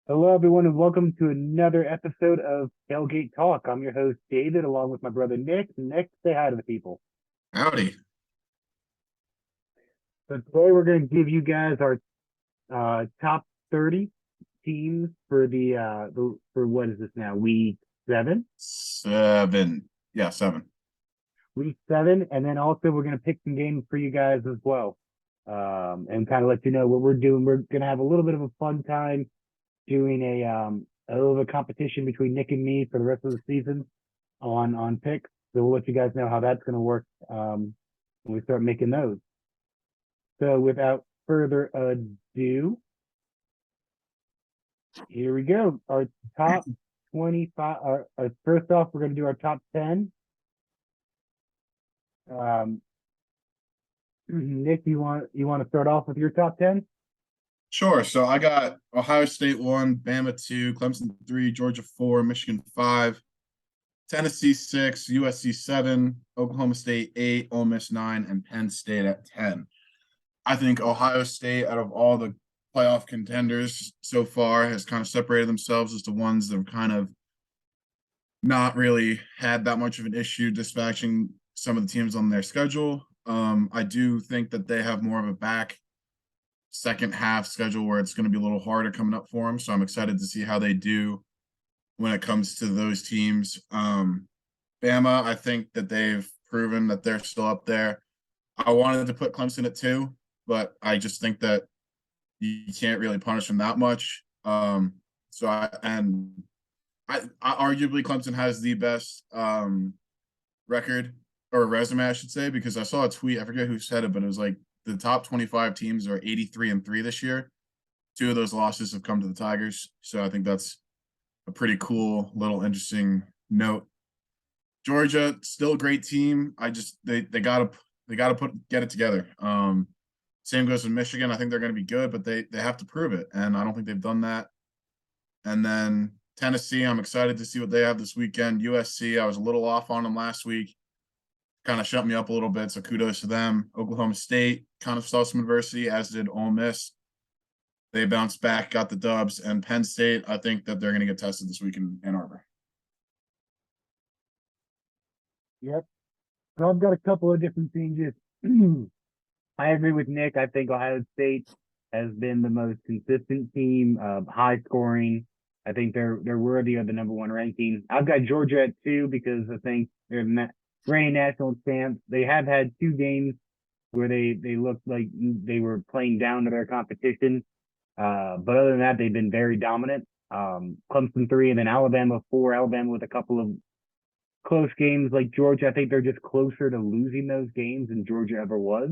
Hello, everyone, and welcome to another episode of Tailgate Talk. I'm your host, David, along with my brother Nick. Nick, say hi to the people. Howdy. So today we're going to give you guys our top 30 teams for for what is this now? Week 7? 7. Yeah, 7. Week 7, and then also we're going to pick some games for you guys as well, and kind of let you know what we're doing. We're going to have a little bit of a fun time doing a little bit of competition between Nick and me for the rest of the season on picks. So we'll let you guys know how that's going to work when we start making those. So without further ado, here we go. Our top 25. First off, we're going to do our top 10. Nick, you want to start off with your top 10? Sure. So I got Ohio State 1, Bama 2, Clemson 3, Georgia 4, Michigan 5, Tennessee 6, USC 7, Oklahoma State 8, Ole Miss 9, and Penn State at 10. I think Ohio State, out of all the playoff contenders so far, has kind of separated themselves as the ones that have kind of not really had that much of an issue dispatching some of the teams on their schedule. I do think that they have more of a second half schedule where it's going to be a little harder coming up for them. So I'm excited to see how they do when it comes to those teams. Bama, I think that they've proven that they're still up there. I wanted to put Clemson at 2, but I just think that you can't really punish them that much. I arguably Clemson has the best record or resume, I should say, because I saw a tweet. I forget who said it, but it was like the top 25 teams are 83-3 this year. 2 of those losses have come to the Tigers. So I think that's a pretty cool little interesting note. Georgia, still a great team. They gotta get it together. Same goes with Michigan. I think they're gonna be good, but they have to prove it. And I don't think they've done that. And then Tennessee, I'm excited to see what they have this weekend. USC, I was a little off on them last week. Kind of shut me up a little bit, so kudos to them. Oklahoma State kind of saw some adversity, as did Ole Miss. They bounced back, got the dubs, and Penn State, I think that they're going to get tested this week in Ann Arbor. Yep. So I've got a couple of different changes. I agree with Nick. I think Ohio State has been the most consistent team, high scoring. I think they're worthy of the number 1 ranking. I've got Georgia at 2 because I think they're reigning national champs. They have had 2 games where they looked like they were playing down to their competition. But other than that, they've been very dominant. Clemson 3 and then Alabama 4. Alabama with a couple of close games like Georgia. I think they're just closer to losing those games than Georgia ever was,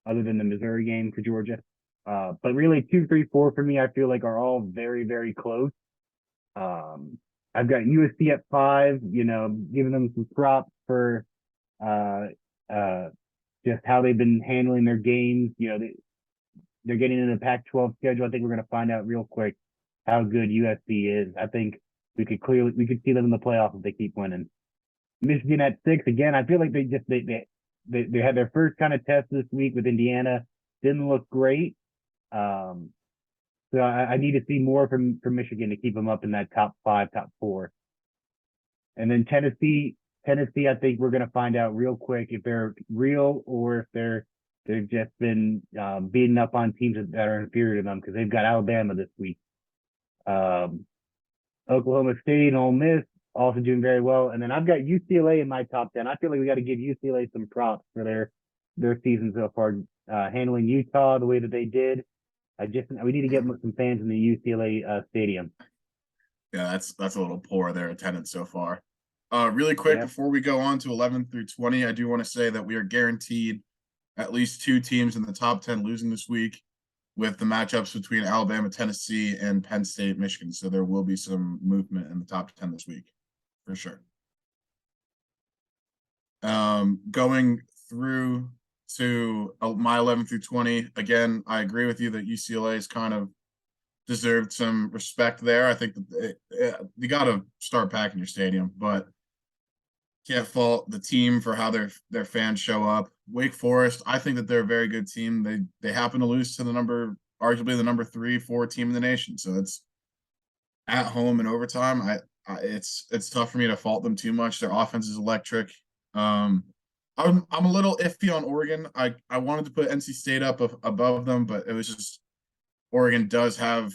other than the Missouri game for Georgia. But really 2, 3, 4 for me, I feel like are all very, very close. I've got USC at 5, giving them some props for just how they've been handling their games. They're getting in the Pac-12 schedule. I think we're going to find out real quick how good USC is. I think we could see them in the playoffs if they keep winning. Michigan at 6 again. I feel like they had their first kind of test this week with Indiana. Didn't look great. So I need to see more from Michigan to keep them up in that top 5, top 4. And then Tennessee, I think we're going to find out real quick if they're real or if they've just been beating up on teams that are inferior to them, because they've got Alabama this week. Oklahoma State and Ole Miss also doing very well. And then I've got UCLA in my top 10. I feel like we got to give UCLA some props for their season so far, handling Utah the way that they did. We need to get some fans in the UCLA stadium. Yeah, that's a little poor, their attendance so far. Really quick, Before we go on to 11 through 20, I do want to say that we are guaranteed at least 2 teams in the top 10 losing this week, with the matchups between Alabama, Tennessee, and Penn State, Michigan. So there will be some movement in the top 10 this week, for sure. Going through to my 11 through 20, again, I agree with you that UCLA has kind of deserved some respect there. I think that you got to start packing your stadium, but can't fault the team for how their fans show up. Wake Forest, I think that they're a very good team. They happen to lose to arguably the number 3-4 team in the nation. So it's at home in overtime. It's tough for me to fault them too much. Their offense is electric. Um, I'm a little iffy on Oregon. I wanted to put NC State up above them, but it was just Oregon does have,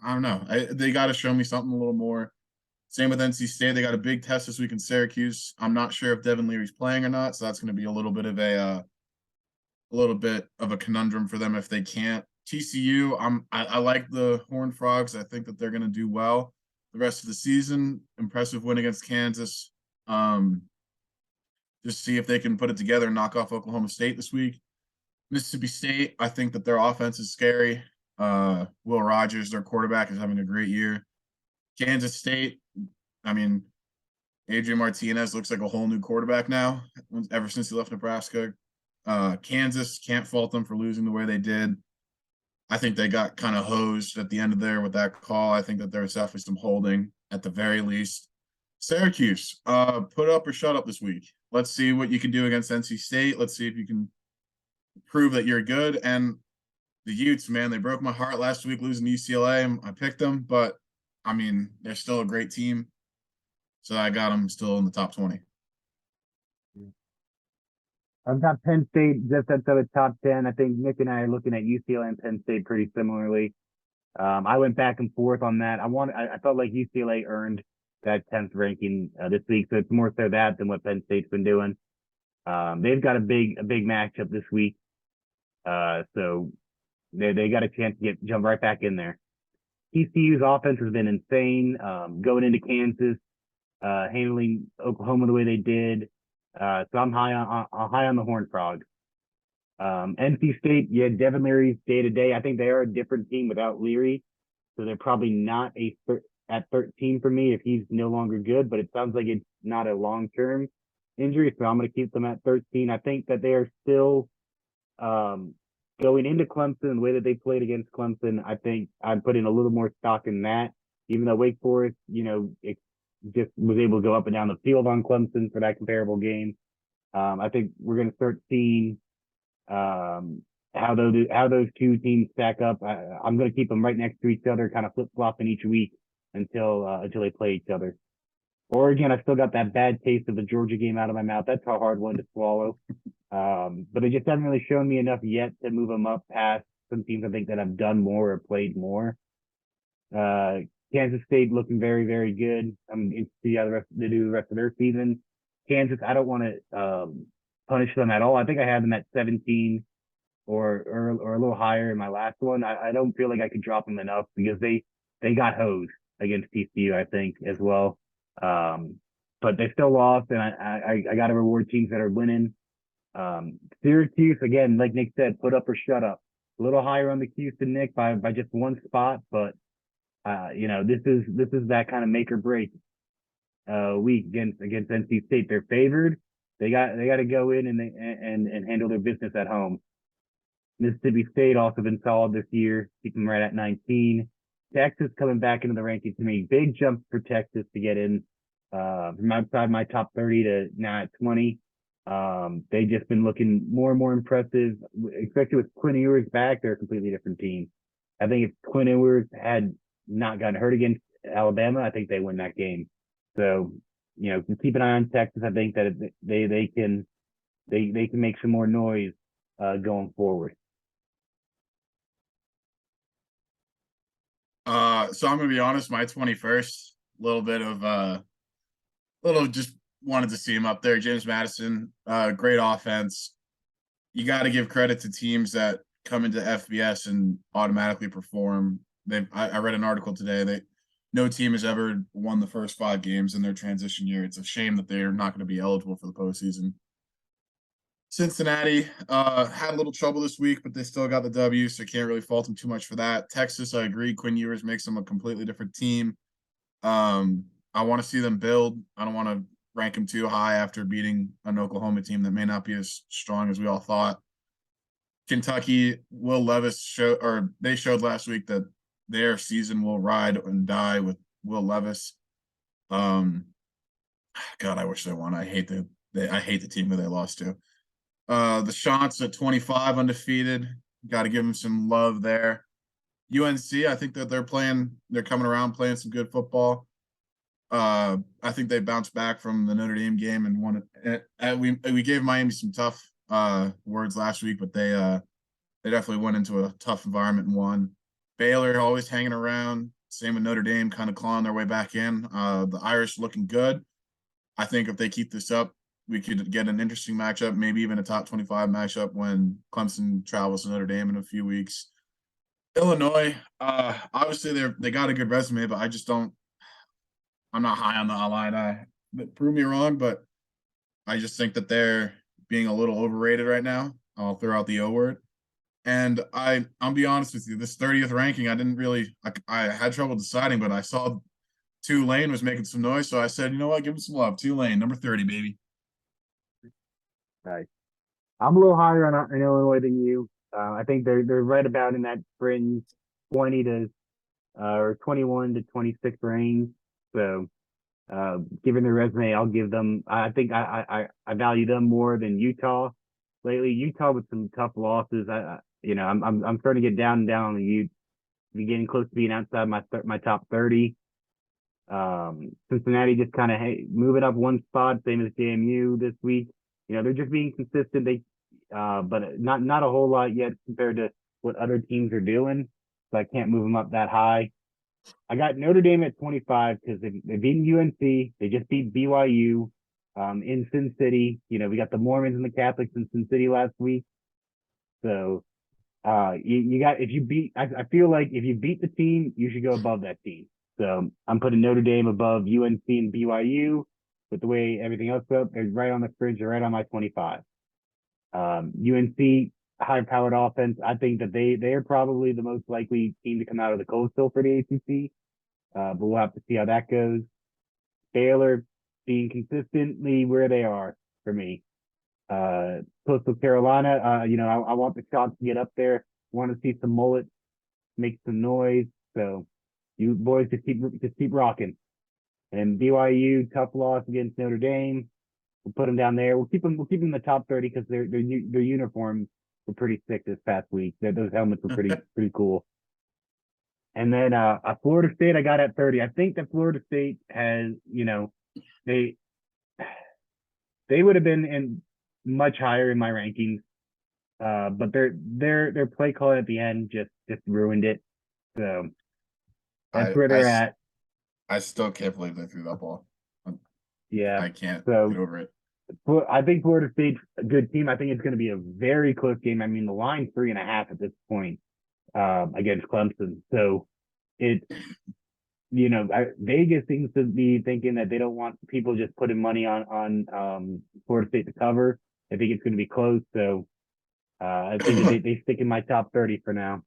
I don't know. They got to show me something a little more. Same with NC State. They got a big test this week in Syracuse. I'm not sure if Devin Leary's playing or not, so that's going to be a little bit of a conundrum for them if they can't. TCU, I like the Horned Frogs. I think that they're going to do well the rest of the season. Impressive win against Kansas. Just see if they can put it together and knock off Oklahoma State this week. Mississippi State, I think that their offense is scary. Will Rogers, their quarterback, is having a great year. Kansas State, I mean, Adrian Martinez looks like a whole new quarterback now, ever since he left Nebraska. Kansas, can't fault them for losing the way they did. I think they got kind of hosed at the end of there with that call. I think that there was definitely some holding at the very least. Syracuse, put up or shut up this week. Let's see what you can do against NC State. Let's see if you can prove that you're good. And the Utes, man, they broke my heart last week losing to UCLA. I picked them, but I mean, they're still a great team. So I got them still in the top 20. I've got Penn State just outside the top 10. I think Nick and I are looking at UCLA and Penn State pretty similarly. I went back and forth on that. I felt like UCLA earned that 10th ranking this week, so it's more so that than what Penn State's been doing. They've got a big matchup this week, so they got a chance to jump right back in there. TCU's offense has been insane. Going into Kansas, handling Oklahoma the way they did. So I'm high on the Horned Frogs. NC State, yeah, Devin Leary's day to day. I think they are a different team without Leary, so they're probably not at 13 for me if he's no longer good. But it sounds like it's not a long term injury, so I'm going to keep them at 13. I think that they are still going into Clemson the way that they played against Clemson. I think I'm putting a little more stock in that, even though Wake Forest, it just was able to go up and down the field on Clemson for that comparable game. I think we're going to start seeing how those two teams stack up. I'm going to keep them right next to each other, kind of flip flopping each week until they play each other. Oregon, I still got that bad taste of the Georgia game out of my mouth. That's a hard one to swallow. But they just haven't really shown me enough yet to move them up past some teams I think that have done more or played more. Kansas State looking very, very good. I'm interested to see how they do the rest of their season. Kansas, I don't want to punish them at all. I think I had them at 17 or a little higher in my last one. I don't feel like I could drop them enough because they got hosed against TCU, I think, as well. But they still lost, and I got to reward teams that are winning. Syracuse, again, like Nick said, put up or shut up. A little higher on the Houston, Nick, by just one spot, but this is that kind of make or break week against NC State. They're favored. They got to go in and handle their business at home. Mississippi State also been solid this year, keep them right at 19. Texas coming back into the rankings to me. Big jump for Texas to get in from outside my top 30 to now at 20. They've just been looking more and more impressive, especially with Quinn Ewers back. They're a completely different team. I think if Quinn Ewers had not gotten hurt against Alabama, I think they win that game. So, keep an eye on Texas. I think that they can make some more noise going forward. So I'm gonna be honest, my 21st, just wanted to see him up there. James Madison, great offense. You got to give credit to teams that come into FBS and automatically perform. I read an article today. No team has ever won the first 5 games in their transition year. It's a shame that they're not going to be eligible for the postseason. Cincinnati had a little trouble this week, but they still got the W, so can't really fault them too much for that. Texas, I agree. Quinn Ewers makes them a completely different team. I want to see them build. I don't want to rank them too high after beating an Oklahoma team that may not be as strong as we all thought. Kentucky, Will Levis showed last week that their season will ride and die with Will Levis. God, I wish they won. I hate the team that they lost to. The Shots at 25 undefeated. Got to give them some love there. UNC, I think that they're coming around playing some good football. I think they bounced back from the Notre Dame game and won it. We gave Miami some tough words last week, but they definitely went into a tough environment and won. Baylor always hanging around. Same with Notre Dame, kind of clawing their way back in. The Irish looking good. I think if they keep this up, we could get an interesting matchup, maybe even a top 25 matchup when Clemson travels to Notre Dame in a few weeks. Illinois, obviously they got a good resume, but I just don't. I'm not high on the Illini. Prove me wrong, but I just think that they're being a little overrated right now. I'll throw out the O word. And I'll be honest with you, this 30th ranking, I didn't really, I had trouble deciding, but I saw Tulane was making some noise, so I said, you know what, give them some love. Tulane, number 30, baby. Nice. I'm a little higher on in Illinois than you. I think they're right about in that fringe 20 to or 21 to 26 range. So, given their resume, I'll give them. I think I value them more than Utah lately. Utah with some tough losses. I'm starting to get down and down on the Ute, getting close to being outside my top 30. Cincinnati just kind of moving up one spot, same as JMU this week. They're just being consistent. But not a whole lot yet compared to what other teams are doing. So I can't move them up that high. I got Notre Dame at 25 because they beat UNC. They just beat BYU in Sin City. We got the Mormons and the Catholics in Sin City last week. So you got if you beat. I feel like if you beat the team, you should go above that team. So I'm putting Notre Dame above UNC and BYU. With the way everything else goes, they're right on the fringe. They're right on my 25. UNC high-powered offense. I think that they are probably the most likely team to come out of the Coastal for the ACC. But we'll have to see how that goes. Baylor being consistently where they are for me. Coastal Carolina. I want the Shots to get up there. Want to see some mullets make some noise. So you boys just keep rocking. And BYU tough loss against Notre Dame. We'll put them down there. We'll keep them in the top 30 because their uniforms were pretty sick this past week. Those helmets were pretty cool. And then Florida State I got at 30. I think that Florida State has, they would have been in much higher in my rankings. But their play call at the end just ruined it. So that's where they're at. I still can't believe they threw that ball. Yeah. I can't get over it. I think Florida State's a good team. I think it's going to be a very close game. I mean, the line's 3.5 at this point against Clemson. So Vegas seems to be thinking that they don't want people just putting money on Florida State to cover. I think it's going to be close. So I think that they stick in my top 30 for now.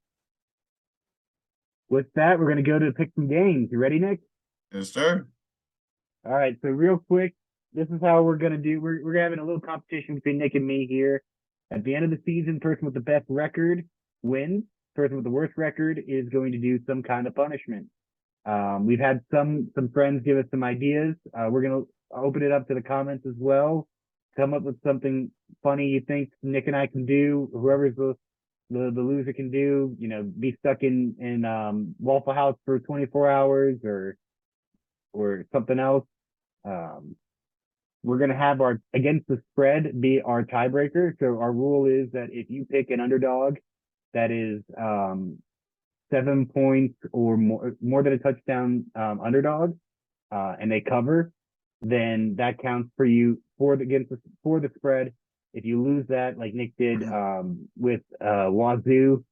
With that, we're going to go to pick some games. You ready, Nick? Yes, sir. All right. So real quick, this is how we're going to do. We're having a little competition between Nick and me here. At the end of the season, person with the best record wins. Person with the worst record is going to do some kind of punishment. We've had some friends give us some ideas. We're going to open it up to the comments as well. Come up with something funny you think Nick and I can do. Whoever's the loser can do. Be stuck in Waffle House for 24 hours or something else. We're going to have our against the spread be our tiebreaker. So our rule is that if you pick an underdog that is 7 points or more than a touchdown underdog, and they cover, then that counts for you for the spread. If you lose that, like Nick did with Wazoo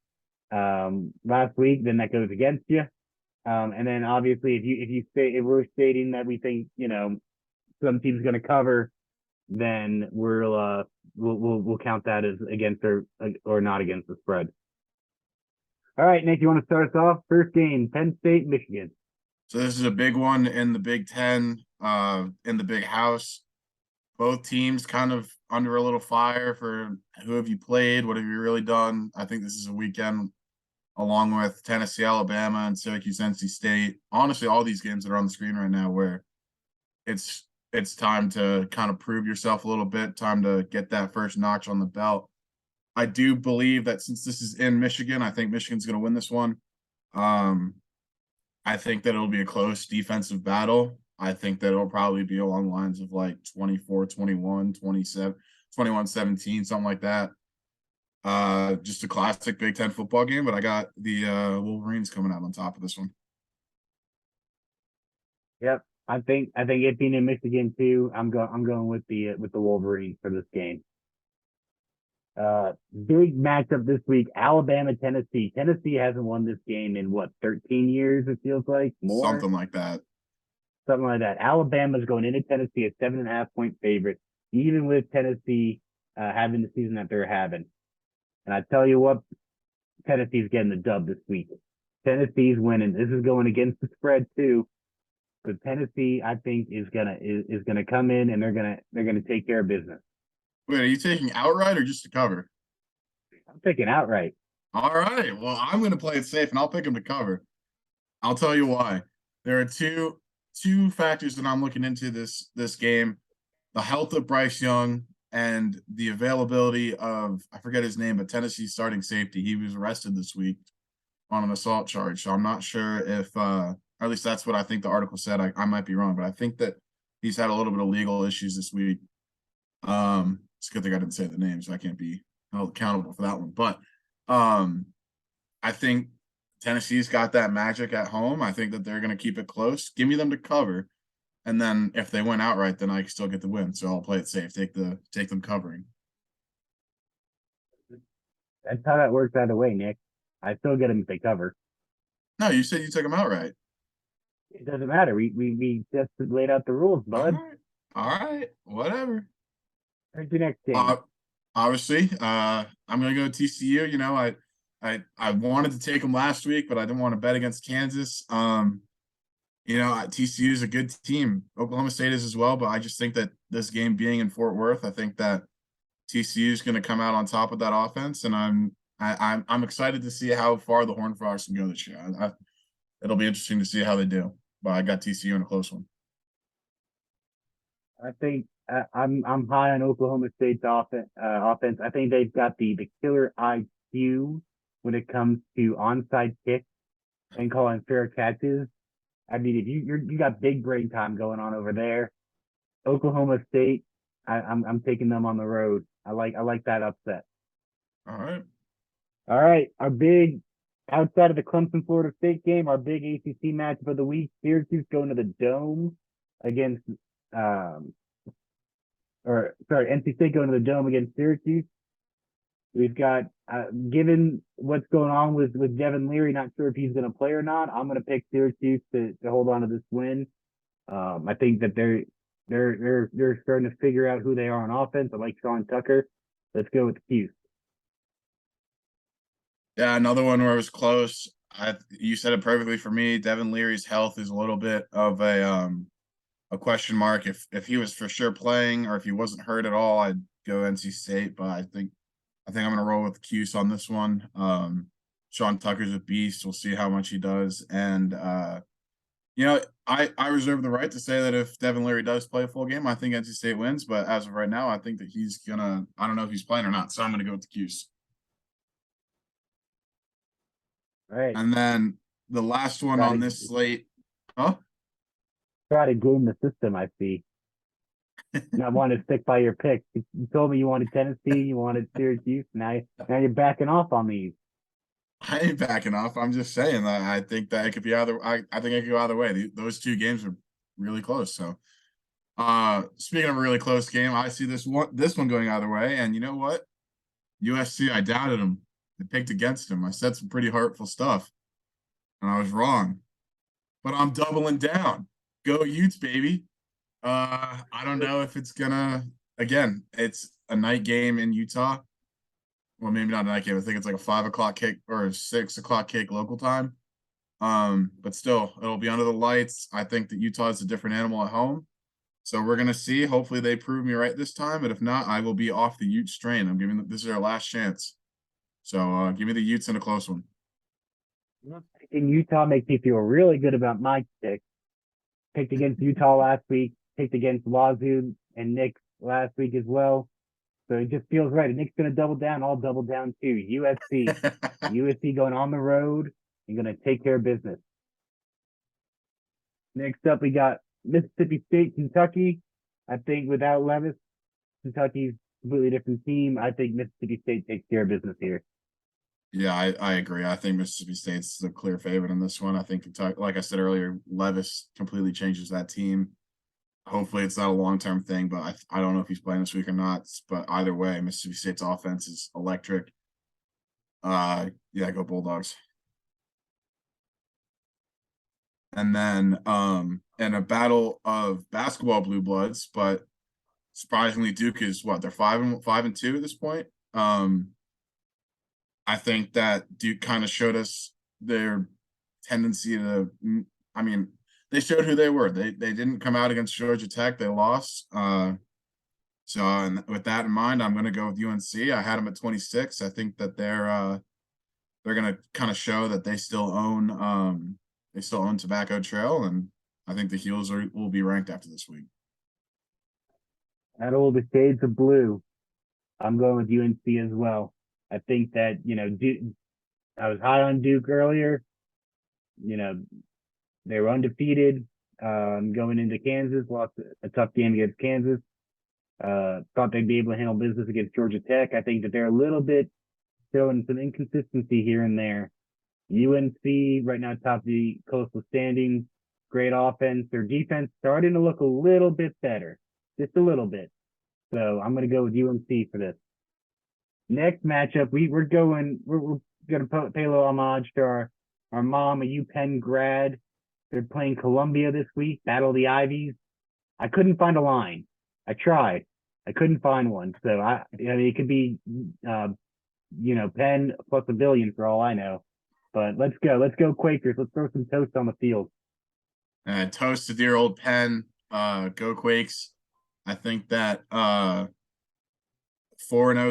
last week, then that goes against you. And then obviously, if we're stating that we think some team's going to cover, then we'll count that as against or not against the spread. All right, Nick, you want to start us off? First game, Penn State, Michigan. So this is a big one in the Big Ten, in the Big House. Both teams kind of under a little fire for who have you played, what have you really done. I think this is a weekend along with Tennessee, Alabama, and Syracuse, NC State. Honestly, all these games that are on the screen right now where it's it's time to kind of prove yourself a little bit, time to get that first notch on the belt. I do believe that since this is in Michigan, I think Michigan's going to win this one. Um, I think that it'll be a close defensive battle. I think that it'll probably be along the lines of like 24-21, 27, 21-17, something like that. Just a classic Big Ten football game, but I got the Wolverines coming out on top of this one. Yep. I think it being in Michigan too, I'm going with the Wolverines for this game. Big matchup this week, Alabama, Tennessee. Tennessee hasn't won this game in what, 13 years, it feels like? More? Something like that. Something like that. Alabama's going into Tennessee a 7.5 point favorite, even with Tennessee having the season that they're having. And I tell you what, Tennessee's getting the dub this week. Tennessee's winning. This is going against the spread too. But Tennessee, I think, is gonna come in and they're gonna take care of business. Wait, are you taking outright or just to cover? I'm picking outright. All right. Well, I'm going to play it safe and I'll pick them to cover. I'll tell you why. There are two factors that I'm looking into this game: the health of Bryce Young and the availability of, I forget his name, but Tennessee starting safety. He was arrested this week on an assault charge. So I'm not sure if or at least that's what I think the article said. I might be wrong, but I think that he's had a little bit of legal issues this week. It's a good thing I didn't say the name, so I can't be held accountable for that one. But I think Tennessee's got that magic at home. I think that they're going to keep it close. Give me them to cover, and then if they win outright, then I can still get the win. So I'll play it safe. Take them covering. That's how that works either way, Nick. I still get them if they cover. No, you said you took them outright. It doesn't matter. We just laid out the rules, bud. All right, whatever. Where's your next game? Obviously, I'm gonna go TCU. You know, I wanted to take them last week, but I didn't want to bet against Kansas. You know, TCU is a good team. Oklahoma State is as well, but I just think that this game being in Fort Worth, I think that TCU is going to come out on top of that offense, and I'm excited to see how far the Horned Frogs can go this year. It'll be interesting to see how they do. But I got TCU in a close one. I think I'm high on Oklahoma State's offense. I think they've got the killer IQ when it comes to onside kicks and calling fair catches. I mean, if you got big brain time going on over there, Oklahoma State, I'm taking them on the road. I like that upset. All right. All right, our big outside of the Clemson Florida State game, our big ACC matchup of the week: Syracuse going to the Dome against NC State going to the Dome against Syracuse. We've got, given what's going on with Devin Leary, not sure if he's going to play or not. I'm going to pick Syracuse to hold on to this win. I think that they're starting to figure out who they are on offense. I like Sean Tucker. Let's go with the Cuse. Yeah, another one where it was close. You said it perfectly for me. Devin Leary's health is a little bit of a question mark. If he was for sure playing or if he wasn't hurt at all, I'd go NC State. But I think I'm going to roll with the Cuse on this one. Sean Tucker's a beast. We'll see how much he does. And you know, I reserve the right to say that if Devin Leary does play a full game, I think NC State wins. But as of right now, I think that he's gonna. I don't know if he's playing or not, so I'm going to go with the Cuse. All right. And then the last one on this slate, huh? Try to game the system, I see. I want to stick by your pick. You told me you wanted Tennessee, you wanted Syracuse. Now you're backing off on these. I ain't backing off. I'm just saying that I think that it could be either. I think it could go either way. Those two games are really close. So, speaking of a really close game, I see this one going either way. And you know what? USC, I doubted them. I picked against them. I said some pretty hurtful stuff, and I was wrong. But I'm doubling down. Go Utes, baby. I don't know if it's gonna. Again, it's a night game in Utah. Well, maybe not a night game. I think it's like a 5 o'clock kick or a 6 o'clock kick local time. But still, it'll be under the lights. I think that Utah is a different animal at home. So we're gonna see. Hopefully they prove me right this time. But if not, I will be off the Utes train. I'm giving this is their last chance. So give me the Utes in a close one. In Utah makes me feel really good about my pick. Picked against Utah last week. picked against Wazoo and Nick last week as well. So it just feels right. And Nick's going to double down. I'll double down too. USC. USC going on the road and going to take care of business. Next up, we got Mississippi State, Kentucky. I think without Levis, Kentucky's a completely different team. I think Mississippi State takes care of business here. Yeah, I agree. I think Mississippi State's the clear favorite in this one. I think Kentucky, like I said earlier, Levis completely changes that team. Hopefully it's not a long-term thing, but I don't know if he's playing this week or not. But either way, Mississippi State's offense is electric. Yeah, go Bulldogs. And then in a battle of basketball blue bloods, but surprisingly Duke is what, they're 5-2 at this point. I think that Duke kind of showed us their tendency to, I mean, they showed who they were. They didn't come out against Georgia Tech. They lost. So and with that in mind, I'm going to go with UNC. I had them at 26. I think that they're going to kind of show that they still own Tobacco Trail, and I think the Heels will be ranked after this week. Out of all the shades of blue, I'm going with UNC as well. I think that, Duke, I was high on Duke earlier. They were undefeated going into Kansas, lost a tough game against Kansas. Thought they'd be able to handle business against Georgia Tech. I think that they're a little bit showing some inconsistency here and there. UNC right now top the coastal standings, great offense. Their defense starting to look a little bit better, just a little bit. So I'm going to go with UNC for this. Next matchup, we're going to pay a little homage to our mom, a Penn grad. They're playing Columbia this week, Battle of the Ivies. I couldn't find a line. I tried. I couldn't find one. So it could be Penn plus a billion for all I know. But let's go Quakers. Let's throw some toast on the field. Toast to dear old Penn. Go Quakes. I think that 4-0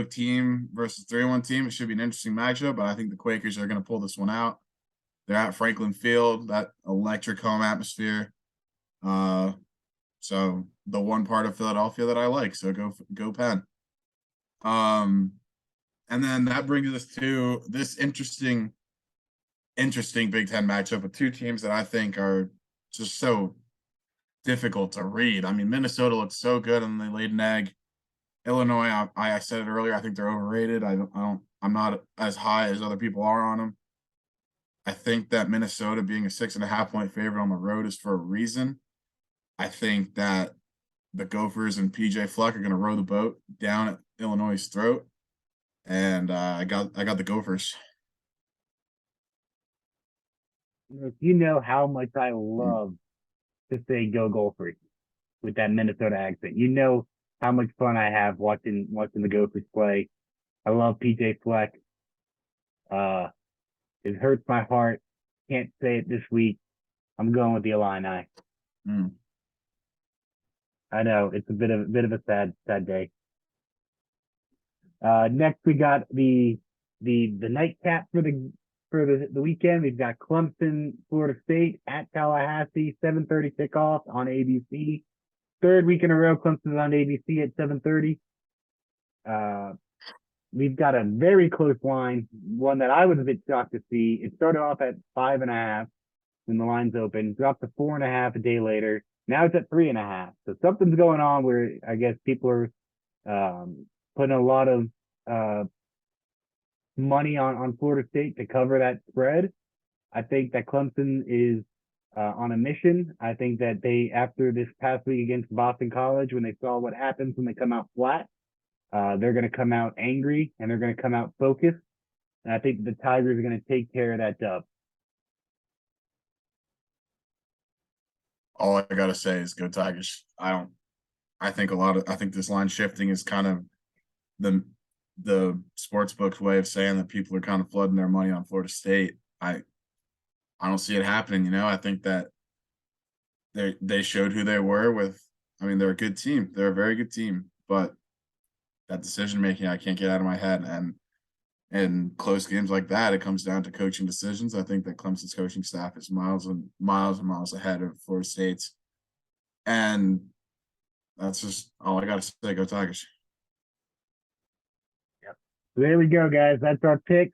team versus 3-1 team, it should be an interesting matchup, but I think the Quakers are going to pull this one out. They're at Franklin Field, that electric home atmosphere. So the one part of Philadelphia that I like. So go Penn. And then that brings us to this interesting Big Ten matchup with two teams that I think are just so difficult to read. I mean, Minnesota looks so good and they laid an egg. Illinois, I said it earlier, I think they're overrated. I'm not as high as other people are on them. I think that Minnesota being a 6.5 point favorite on the road is for a reason. I think that the Gophers and PJ Fleck are going to row the boat down at Illinois' throat. And I got the Gophers. You know how much I love to say go Gophers with that Minnesota accent. You know how much fun I have watching the Gophers play. I love PJ Fleck. It hurts my heart. Can't say it this week. I'm going with the Illini. I know it's a bit of a sad day. Next we got the nightcap for the weekend. We've got Clemson, Florida State at Tallahassee, 7:30 kickoff on ABC. Third week in a row, Clemson's on ABC at 7:30. We've got a very close line, one that I was a bit shocked to see. It started off at 5.5 when the line's open, dropped to 4.5 a day later. Now it's at 3.5. So something's going on where I guess people are putting a lot of money on Florida State to cover that spread. I think that Clemson is on a mission. I think that they, after this past week against Boston College, when they saw what happens when they come out flat, they're going to come out angry and they're going to come out focused. And I think the Tigers are going to take care of that dub. All I got to say is go Tigers. I think this line shifting is kind of the sports book's way of saying that people are kind of flooding their money on Florida State. I don't see it happening. I think that they showed who they were with. I mean, they're a good team. They're a very good team, but that decision making I can't get out of my head. And in close games like that, it comes down to coaching decisions. I think that Clemson's coaching staff is miles and miles and miles ahead of Florida State's. And That's just all I got to say. Go Tigers. So there we go, guys. That's our pick.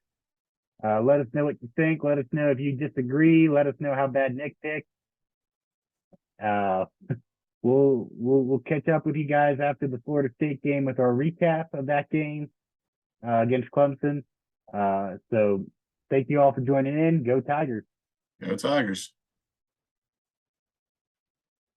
Let us know what you think. Let us know if you disagree. Let us know how bad Nick picked. Uh, we'll catch up with you guys after the Florida State game with our recap of that game against Clemson. So thank you all for joining in. Go Tigers. Go Tigers.